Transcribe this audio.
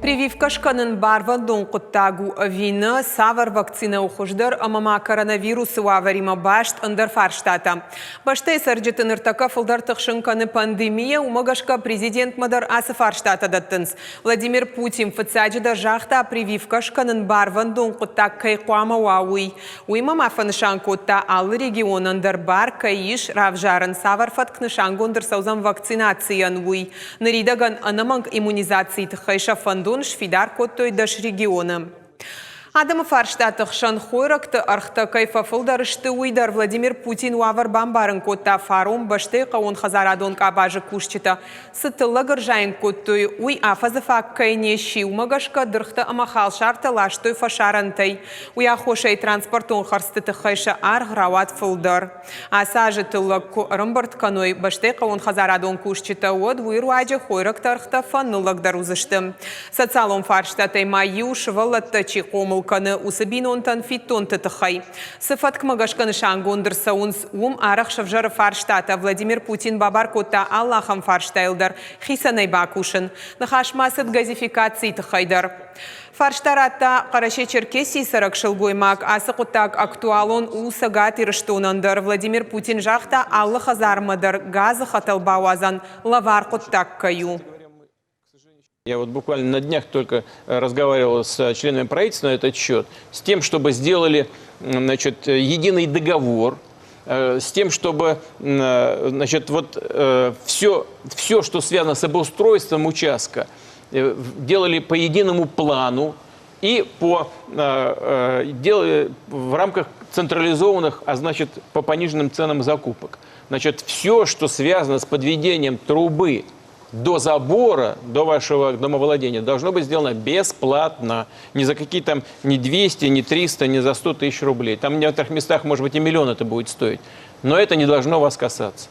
Прививка шканын барвандон куттагу вина савар вакцина ухождар амама коронавирусу аварима башт андер фарштата. Баштай сарджитын иртака фылдар тахшынканы пандемия умагашка президент мадар асы фарштата даттынс. Владимир Путин фацаджида жахта прививка шканын барвандон куттаг кайқуама уауи. Уйма мафанышан кутта аллы регион андер бар каиш равжарын савар фаткнышан гондер саузам вакцинациян уй. Наридаган анаманг иммунизации тхайша фандун шфидар коттой даш региона. Адам фарштатых шан хойракты архта кайфа фылдарышты уйдар Владимир Путин уавар бамбарын котта фарум башты қауын хазарадон кабажы кушчита. Сытылы гыржайын коттой уй афазыфак кайне шиумагашка дырхты амахал шарты лаштой фашарантай. Уя хошай транспортон харсты тыхайша арграват фылдар. Асажы тылы рымбарт каной башты қауын хазарадон кушчита од уйруаджы хойракты архта фаннылык дарузышты. Социалон фарштатай майю шывалатты чиқомыл каны усабинонтан фиттон тытыхай. Сыфатк магашканы шангондыр саунс арах шавжары фарштата Владимир Путин бабар котта Аллахам фарштайлдар хисанай бакушын. Нахашмасыт газификации тыхайдар. Фарштаратта Караше Черкесии 40 жыл боймак асы құттак актуалон усагат ирыштонандар. Владимир Путин жахта Аллах азармадар газы хаталбауазан лавар құттак каю. Я вот буквально на днях только разговаривал с членами правительства на этот счет, с тем, чтобы сделали, значит, единый договор, с тем, чтобы, значит, вот все, что связано с обустройством участка, делали по единому плану и делали в рамках централизованных, а значит, по пониженным ценам закупок. Значит, все, что связано с подведением трубы до забора, до вашего домовладения, должно быть сделано бесплатно. Ни за какие там, ни 200, ни 300, ни за 100 тысяч рублей. Там в некоторых местах, может быть, и миллион это будет стоить. Но это не должно вас касаться.